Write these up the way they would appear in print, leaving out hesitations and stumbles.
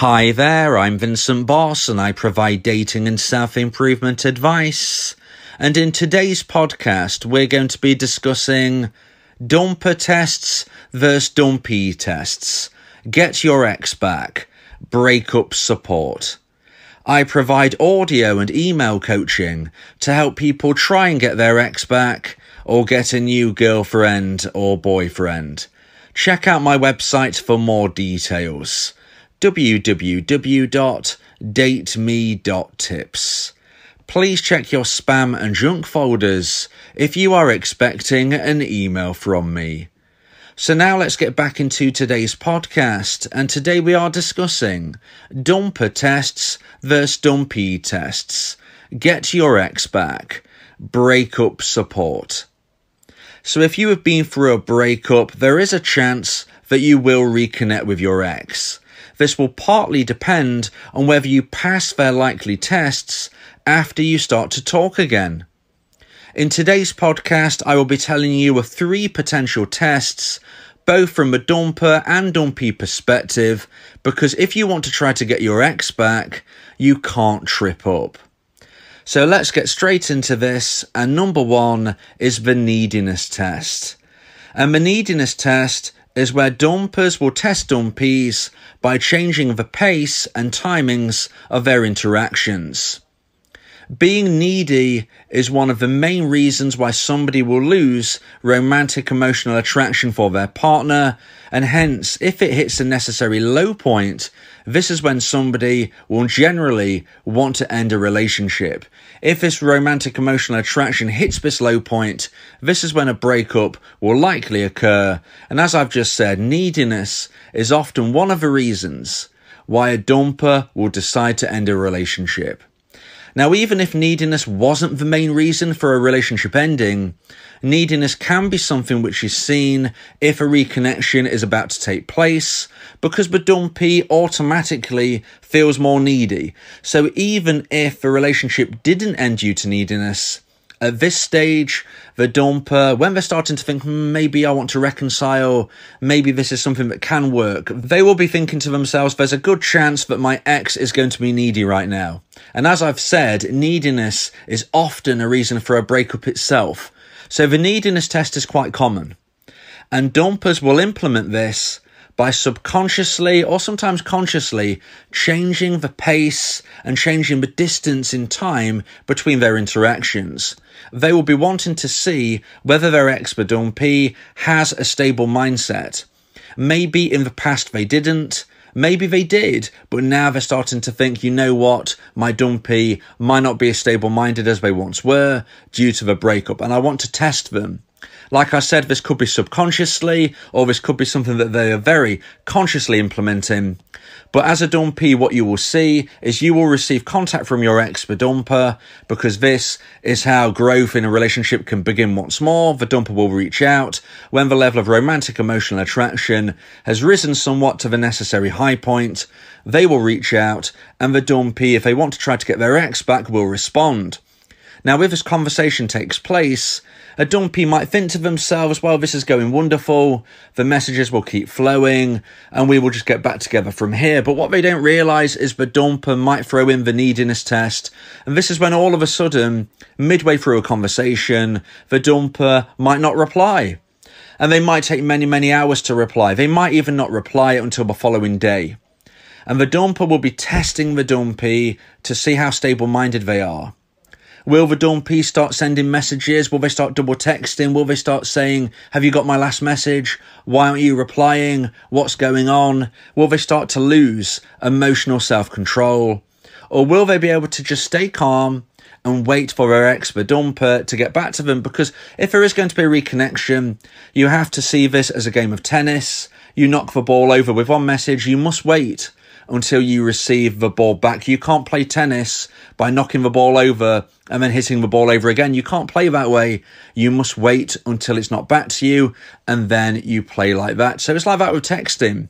Hi there, I'm Vincent Boss and I provide dating and self-improvement advice. And in today's podcast, we're going to be discussing Dumper tests versus Dumpee tests. Get your ex back. Breakup support. I provide audio and email coaching to help people try and get their ex back or get a new girlfriend or boyfriend. Check out my website for more details. www.dateme.tips. Please check your spam and junk folders if you are expecting an email from me. So now let's get back into today's podcast, and today we are discussing Dumper tests versus Dumpee tests. Get your ex back. Breakup support. So if you have been through a breakup, there is a chance that you will reconnect with your ex. This will partly depend on whether you pass their likely tests after you start to talk again. In today's podcast, I will be telling you of 3 potential tests, both from a Dumper and Dumpee perspective, because if you want to try to get your ex back, you can't trip up. So let's get straight into this, and number 1 is the neediness test. And the neediness test is where Dumpers will test Dumpees by changing the pace and timings of their interactions. Being needy is one of the main reasons why somebody will lose romantic emotional attraction for their partner, and hence, if it hits a necessary low point, this is when somebody will generally want to end a relationship. If this romantic emotional attraction hits this low point, this is when a breakup will likely occur, and as I've just said, neediness is often one of the reasons why a Dumper will decide to end a relationship. Now, even if neediness wasn't the main reason for a relationship ending, neediness can be something which is seen if a reconnection is about to take place, because the Dumpee automatically feels more needy. So even if the relationship didn't end due to neediness, at this stage, the Dumper, when they're starting to think, maybe I want to reconcile, maybe this is something that can work, they will be thinking to themselves, there's a good chance that my ex is going to be needy right now. And as I've said, neediness is often a reason for a breakup itself. So the neediness test is quite common. And Dumpers will implement this by subconsciously or sometimes consciously changing the pace and changing the distance in time between their interactions. They will be wanting to see whether their ex, the Dumpee, has a stable mindset. Maybe in the past they didn't, maybe they did, but now they're starting to think, you know what, my Dumpee might not be as stable-minded as they once were due to the breakup, and I want to test them. Like I said, this could be subconsciously, or this could be something that they are very consciously implementing. But as a Dumpee, what you will see is you will receive contact from your ex, the Dumper, because this is how growth in a relationship can begin once more. The Dumper will reach out when the level of romantic emotional attraction has risen somewhat to the necessary high point. They will reach out, and the Dumpee, if they want to try to get their ex back, will respond. Now, if this conversation takes place, a Dumpee might think to themselves, well, this is going wonderful, the messages will keep flowing, and we will just get back together from here. But what they don't realise is the Dumper might throw in the neediness test, and this is when all of a sudden, midway through a conversation, the Dumper might not reply. And they might take many, many hours to reply. They might even not reply until the following day. And the Dumper will be testing the Dumpee to see how stable-minded they are. Will the Dumpee start sending messages? Will they start double texting? Will they start saying, have you got my last message? Why aren't you replying? What's going on? Will they start to lose emotional self-control? Or will they be able to just stay calm and wait for their ex, the Dumper, to get back to them? Because if there is going to be a reconnection, you have to see this as a game of tennis. You knock the ball over with one message, you must wait until you receive the ball back. You can't play tennis by knocking the ball over and then hitting the ball over again. You can't play that way. You must wait until it's not back to you, and then you play like that. So it's like that with texting.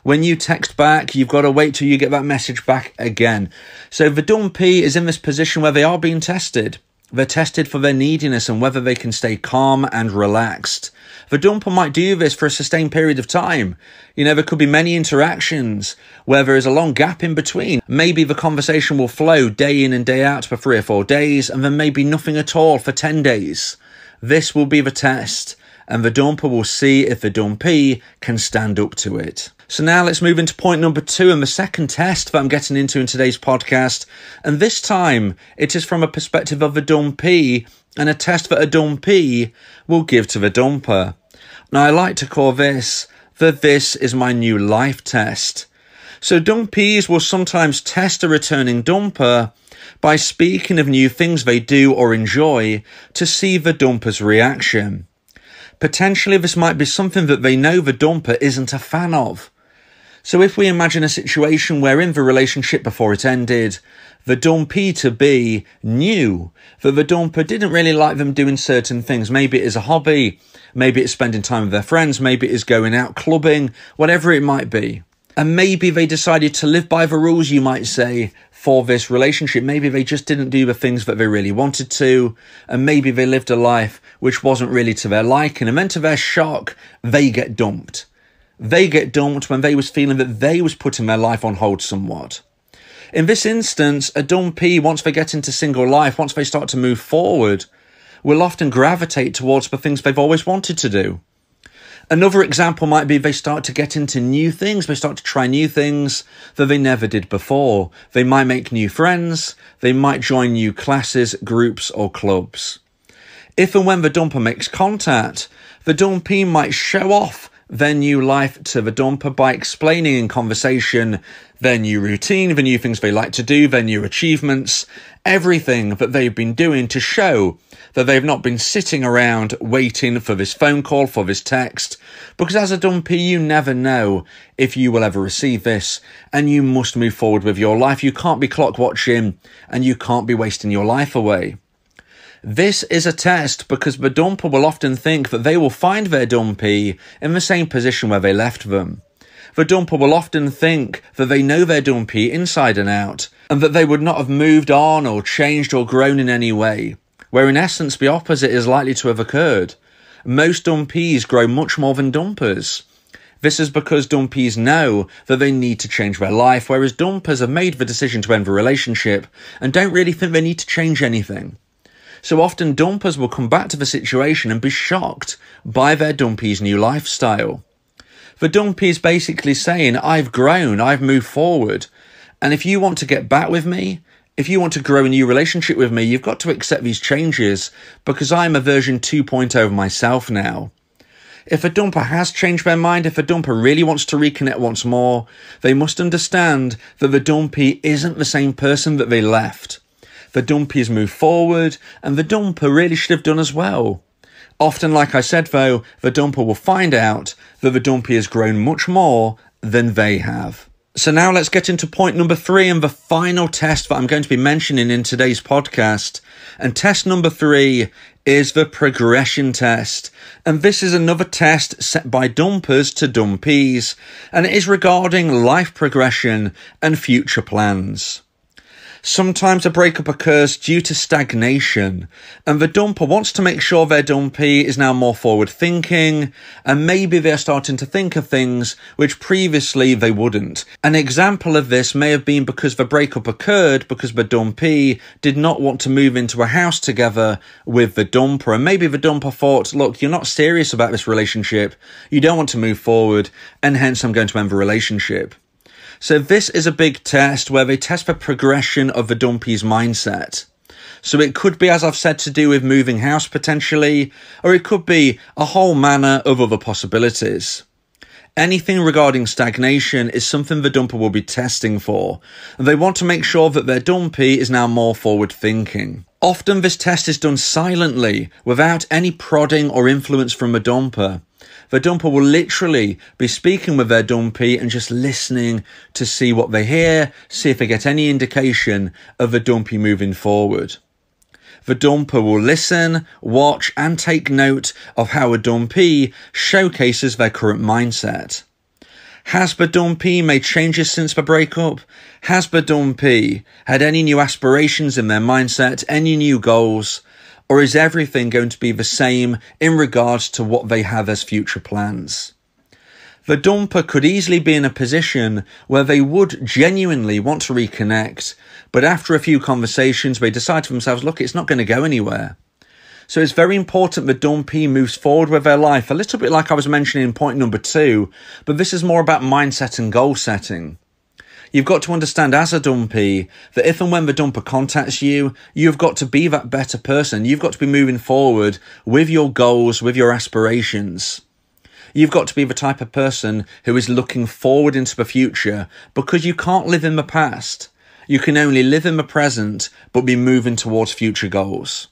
When you text back, you've got to wait till you get that message back again. So the Dumpee is in this position where they are being tested. They're tested for their neediness and whether they can stay calm and relaxed. The dumper might do this for a sustained period of time. There could be many interactions where there is a long gap in between. Maybe the conversation will flow day in and day out for 3 or 4 days, and then maybe nothing at all for 10 days. This will be the test, and the dumper will see if the dumpee can stand up to it. So now let's move into point number 2 and the second test that I'm getting into in today's podcast. And this time it is from a perspective of the dumpee and a test that a dumpee will give to the dumper. Now I like to call this the "This is my new life" test. So dumpees will sometimes test a returning dumper by speaking of new things they do or enjoy to see the dumper's reaction. Potentially this might be something that they know the dumper isn't a fan of. So if we imagine a situation where in the relationship before it ended, the dumpee-to-be knew that the dumper didn't really like them doing certain things. Maybe it is a hobby, maybe it's spending time with their friends, maybe it is going out clubbing, whatever it might be. And maybe they decided to live by the rules, you might say, for this relationship. Maybe they just didn't do the things that they really wanted to, and maybe they lived a life which wasn't really to their liking, and then to their shock, they get dumped. They get dumped when they was feeling that they was putting their life on hold somewhat. In this instance, a dumpee, once they get into single life, once they start to move forward, will often gravitate towards the things they've always wanted to do. Another example might be they start to get into new things. They start to try new things that they never did before. They might make new friends. They might join new classes, groups, or clubs. If and when the dumper makes contact, the dumpee might show off their new life to the dumper by explaining in conversation their new routine, the new things they like to do, their new achievements, everything that they've been doing to show that they've not been sitting around waiting for this phone call, for this text, because as a dumpee, you never know if you will ever receive this, and you must move forward with your life. You can't be clock watching, and you can't be wasting your life away. This is a test because the dumper will often think that they will find their dumpee in the same position where they left them. The dumper will often think that they know their dumpee inside and out, and that they would not have moved on or changed or grown in any way, where in essence the opposite is likely to have occurred. Most dumpees grow much more than dumpers. This is because dumpees know that they need to change their life, whereas dumpers have made the decision to end the relationship and don't really think they need to change anything. So often dumpers will come back to the situation and be shocked by their dumpee's new lifestyle. The dumpee is basically saying, I've grown, I've moved forward, and if you want to get back with me, if you want to grow a new relationship with me, you've got to accept these changes because I'm a version 2.0 of myself now. If a dumper has changed their mind, if a dumper really wants to reconnect once more, they must understand that the dumpee isn't the same person that they left. The dumpees move forward, and the dumper really should have done as well. Often, like I said though, the dumper will find out that the dumpee has grown much more than they have. So now let's get into point number 3 and the final test that I'm going to be mentioning in today's podcast. And test number 3 is the progression test. And this is another test set by dumpers to dumpees, and it is regarding life progression and future plans. Sometimes a breakup occurs due to stagnation, and the dumper wants to make sure their dumpee is now more forward thinking, and maybe they're starting to think of things which previously they wouldn't. An example of this may have been because the breakup occurred because the dumpee did not want to move into a house together with the dumper, and maybe the dumper thought, look, you're not serious about this relationship, you don't want to move forward, and hence I'm going to end the relationship. So this is a big test where they test the progression of the dumpee's mindset. So it could be, as I've said, to do with moving house potentially, or it could be a whole manner of other possibilities. Anything regarding stagnation is something the dumper will be testing for, and they want to make sure that their dumpee is now more forward thinking. Often this test is done silently, without any prodding or influence from the dumper. The dumper will literally be speaking with their dumpee and just listening to see what they hear, see if they get any indication of the dumpee moving forward. The dumper will listen, watch, and take note of how a dumpee showcases their current mindset. Has the dumpee made changes since the breakup? Has the dumpee had any new aspirations in their mindset, any new goals? Or is everything going to be the same in regards to what they have as future plans? The dumper could easily be in a position where they would genuinely want to reconnect, but after a few conversations, they decide to themselves, look, it's not going to go anywhere. So it's very important the dumpee moves forward with their life, a little bit like I was mentioning in point number 2, but this is more about mindset and goal setting. You've got to understand as a dumpee that if and when the dumper contacts you, you've got to be that better person. You've got to be moving forward with your goals, with your aspirations. You've got to be the type of person who is looking forward into the future, because you can't live in the past. You can only live in the present, but be moving towards future goals.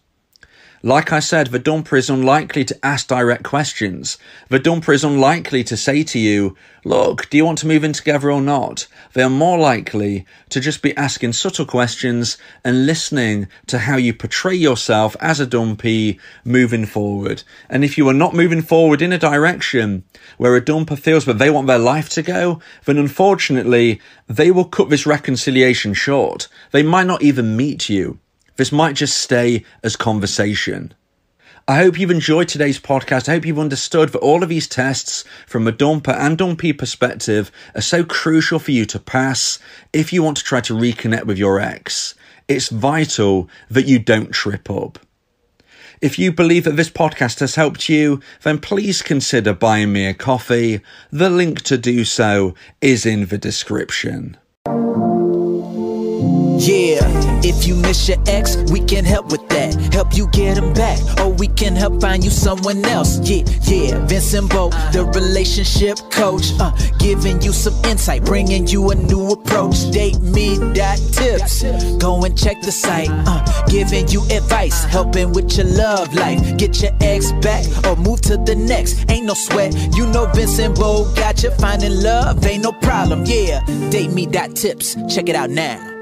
Like I said, the dumper is unlikely to ask direct questions. The dumper is unlikely to say to you, look, do you want to move in together or not? They are more likely to just be asking subtle questions and listening to how you portray yourself as a dumpee moving forward. And if you are not moving forward in a direction where a dumper feels that they want their life to go, then unfortunately, they will cut this reconciliation short. They might not even meet you. This might just stay as conversation. I hope you've enjoyed today's podcast. I hope you've understood that all of these tests from a dumper and dumpee perspective are so crucial for you to pass if you want to try to reconnect with your ex. It's vital that you don't trip up. If you believe that this podcast has helped you, then please consider buying me a coffee. The link to do so is in the description. Yeah, if you miss your ex, we can help with that. Help you get him back, or we can help find you someone else. Yeah, Vincent Bo, the relationship coach, giving you some insight, bringing you a new approach. DateMe.tips, go and check the site, giving you advice, helping with your love life. Get your ex back, or move to the next. Ain't no sweat, you know Vincent Bo got you. Finding love ain't no problem. Yeah, DateMe.tips, check it out now.